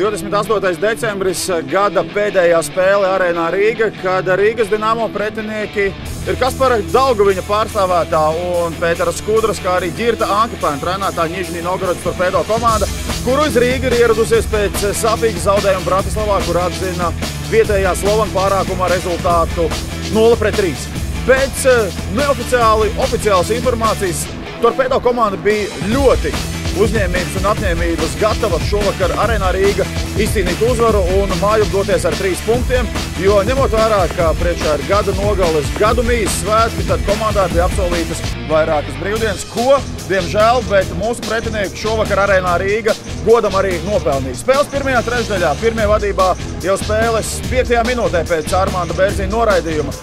28. decembris, gada pēdējā spēle Arēnā Rīga, kad Rīgas Dinamo pretinieki ir Kaspara Daugaviņa pārstāvētā un Pētera Skudras, kā arī Ģirta Ankipēna trenētā Nižņī Novgorodas Torpedo komanda, kuru uz Rīgu ir ieradusies pēc sāpīga zaudējuma Bratislavā, kur atzina vietējā Slovana pārākuma rezultātu 0-3. Pēc oficiālas informācijas Torpedo komanda bija ļoti uzņēmības un apņēmības gatava šovakar Arēnā Rīga izcīnīt uzvaru un mājup doties ar 3 punktiem, jo ņemot vērā, ka priekšā ir gada nogales, gadu mijas svētki, tad komandā bija apsolītas vairākas brīvdienas, ko, diemžēl, bet mūsu pretinieki šovakar Arēnā Rīga godam arī nopelnīja. Spēles pirmajā trešdaļā, pirmie vadībā jau spēles 5. minūtē pēc Armanda Bērziņa noraidījuma.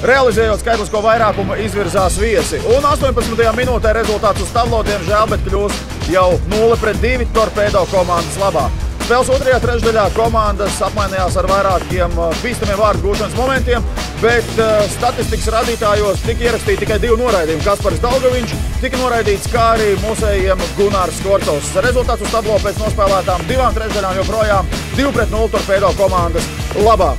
Realizējot skaitlisko vairākumu izvirzās viesi. Un 18. minūtē rezultāts uz tablo, diemžēl, bet kļūst jau 0-2 Torpedo komandas labā. Spēles otrajā trešdaļā komandas apmainījās ar vairākiem bīstamiem vārdu gūšanas momentiem, bet statistikas radītājos tika ierakstīti tikai 2 noraidījumi. Kaspars Daugaviņš tika noraidīts, kā arī mūsējiem Gunārs Skvorcovs. Rezultāts uz tablo pēc nospēlētām 2 trešdaļām joprojām 2-0 Torpedo komandas labā.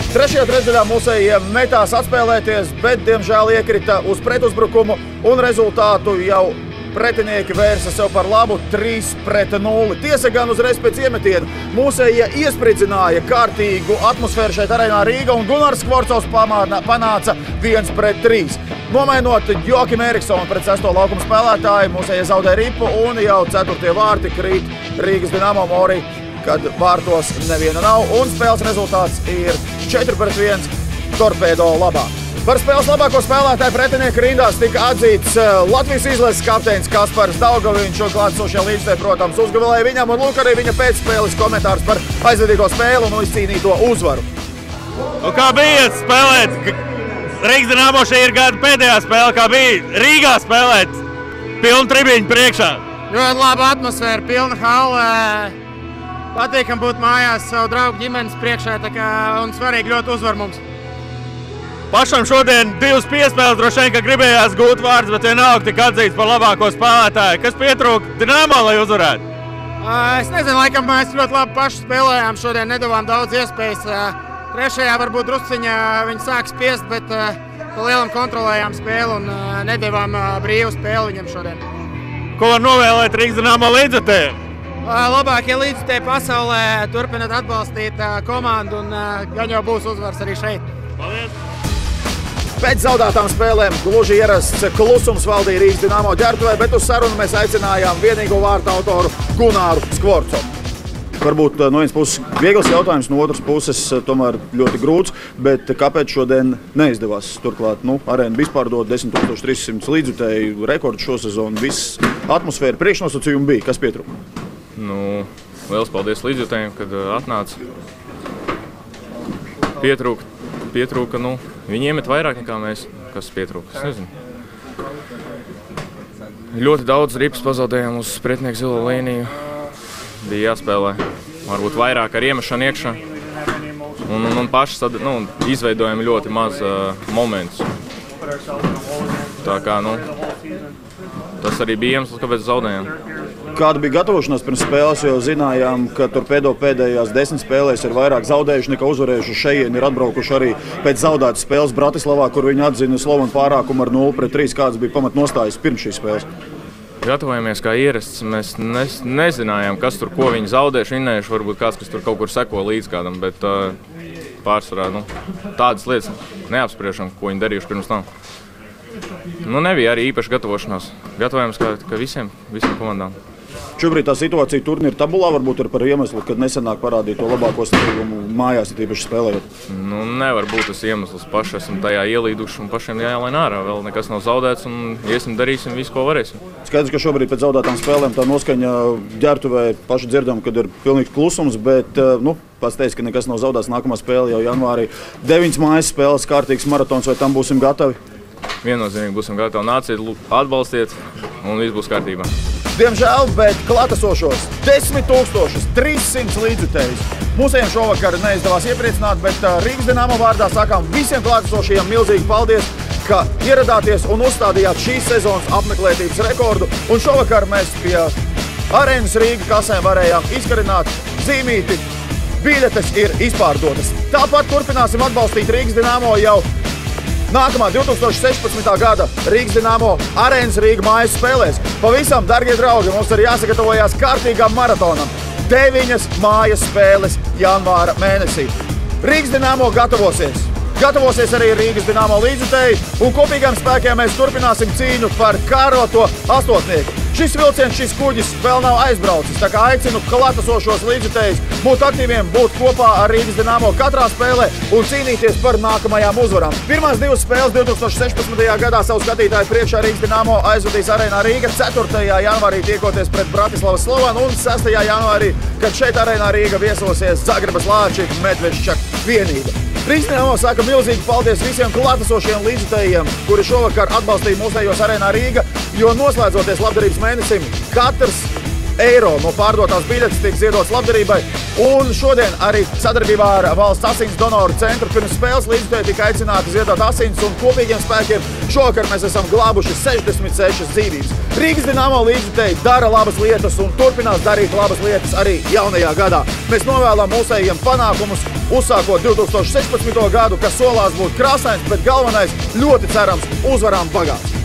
Trešajā trešdaļā mūsējiem metās atspēlēties, bet diemžēl iekrita uz pretuzbrukumu un rezultātu jau pretinieki vērsa sev par labu 3-0. Tiesa gan uzreiz pēc iemetiena mūsējie iespridzināja kārtīgu atmosfēru šeit Arēnā Rīga un Gunārs Skvorcovs panāca 1-3. Nomainot Joakim Eriksonu pret 6. laukuma spēlētāju, mūsējie zaudē ripu un jau 4. vārti krīt Rīgas Dinamo Morī, kad vārtos neviena nav, un spēles rezultāts ir 4-1 Torpedo labā. Par spēles labāko spēlētāju pretinieku rindās tika atzīts Latvijas izlases kapteinis Kaspars Daugaviņš, un klātesošie līdzekļi, protams, uzgavilēja viņam, un lūk arī viņa pēcspēles komentārs par aizvadīto spēli un izcīnīto uzvaru. Kā bija spēlēt? Rīgas Dinamo šī ir gada pēdējā spēle, kā bija Rīgā spēlēt pilnu tribiņu priekšā? Ļoti laba atmosfēra, pilna halla. Patīkam būt mājās savu draugu ģimenes priekšā, un svarīgi ļoti uzvar mums. Pašam šodien 2 piespēles, droši vien, ka gribējās gūt vārdus, bet vienalga tika atzīts par labāko spēlētāju. Kas pietrūka Dinamo, lai uzvarētu? Es nezinu, laikam mēs ļoti labi paši spēlējām, šodien nedavām daudz iespējas. Trešajā varbūt drusciņā viņi sāk spiest, bet pa lielam kontrolējām spēli un nedavām brīvu spēli viņam šodien. Ko var novēlēt Rīgas Dinamo līdzekļiem? Labākie līdzekļi pasaulē, turpināt atbalstīt komandu un gan jau būs uzvars arī šeit. Paldies! Pēc zaudētām spēlēm gluži ierasts klusums valdīja Rīgas Dinamo ģērbtuvē, bet uz sarunu mēs aicinājām vienīgo vārtu autoru Gunāru Skvorcovu. Varbūt no vienas puses viegls jautājums, no otras puses tomēr ļoti grūts, bet kāpēc šodien neizdevās? Turklāt, Arēna vispārdod 10,300 līdzjutēju rekordu šosezonu, viss atmosfēra, priekšnosacījumi bija. Kas pietrūka? Liels paldies līdzjutējiem, kad atnāca. Pietrūka, viņi iemet vairāk nekā mēs, kas pietrūka, es nezinu. Ļoti daudz ripas pazaudējām uz pretinieku zilo līniju. Bija jāspēlē, varbūt vairāk ar iemešanu iekšā. Un paši izveidojam ļoti maz momentus. Tā kā, tas arī bija iemesls, kāpēc zaudējām. Kāda bija gatavošanās pirms spēles, jo zinājām, ka Torpedo pēdējās 10 spēlēs ir vairāk zaudējuši nekā uzvarējuši. Šeit ir atbraukuši arī pēc zaudētas spēles Bratislavā, kur viņi atzina Slovanu pārākumu ar 0-3. Kāds bija pamatnostājs pirms šīs spēles? Gatavojamies kā ierasts. Mēs nezinājām, kas tur ko viņi zaudējuši, vinnējuši. Varbūt kāds, kas tur kaut kur seko līdz kādam, bet pārsvarā tādas lietas neapspriešam, ko viņi darījuši pirms tam. Nebija arī īpaši gatavošanās. Gatavojamies kā visiem komandām. Šobrīd tā situācija turnīra tabulā varbūt ir par iemeslu, kad nesenāk parādīja to labāko sniegumu mājās, ir īpaši spēlējot. Nevar būt tas iemesls. Paši esam tajā ielīduši un pašiem jāielien ārā. Vēl nekas nav zaudēts un darīsim visu, ko varēsim. Skaidrs, ka šobrīd pēc zaudētām spēlēm tā noskaņa ģērbtuvē paši dzirdam, kad ir pilnīgs klusums, bet pats teica, ka nekas nav zaudēts. Nākamā spēle jau janvārī. 9 mājas spēles, kārtīgs maratons, vai tam būsim gatavi? Viennozīmīgi būsim gatavi. Nāciet, atbalstiet un viss būs kārtībā. Diemžēl, bet klātesošos 10,300 līdzjutējus. Mūsējiem šovakar neizdevās iepriecināt, bet Rīgas Dinamo vārdā sakām visiem klātesošajiem milzīgi paldies, ka ieradāties un uzstādījāt šīs sezonas apmeklētības rekordu. Un šovakar mēs pie Arēnas Rīga kasēm varējām izkarināt zīmīti biļetes ir izpārdotas. Tāpat turpināsim atbalstīt Rīgas Dinamo jau nākamā 2016. gada Rīgas Dinamo Arēnas Rīga mājas spēlēs. Pavisam, dargie draugi, mums ir jāsagatavojās kārtīgām maratonam. 9 mājas spēles janvāra mēnesī. Rīgas Dinamo gatavosies. Gatavosies arī Rīgas Dinamo līdzjutēji, un kopīgiem spēkiem mēs turpināsim cīņu par kāroto astotnieku. Šis vilciens, šis kuģis vēl nav aizbraucis, tā kā aicinu klātesošos līdzjutējus būt aktīviem, būt kopā ar Rīgas Dinamo katrā spēlē un cīnīties par nākamajām uzvarām. Pirmās 2 spēles 2016. gadā savu skatītāju priekšā Rīgas Dinamo aizvadīs Arēnā Rīga 4. janvārī tiekoties pret Bratislavas Slovanu un 6. janvārī, kad šeit Arēnā Rīga viesosies Zagrebas Lāči Medveščak vienība. Rīgas Dinamo saka milzīgi paldies visiem klātesošiem līdzjutējiem, kuri šovakar atbalstīja mūsējos Arēnā Rīga, jo noslēdzoties labdarības mēnesim, katrs eiro no pārdotās biļetes tiek ziedots labdarībai, un šodien arī sadarbībā ar Valsts asins donoru centru pirms spēles līdzjutēji tika aicināti ziedot asins, un kopīgiem spēkiem šovakar mēs esam glābuši 66 dzīvības. Rīgas Dinamo līdzjutēji dara labas lietas un turpinās darīt labas lietas arī jaunajā gadā. Mēs novēlam mūsējiem panākumus, uzsākot 2016. gadu, kas solās būt krāsains, bet galvenais ļoti cerams uzvarām bagāts.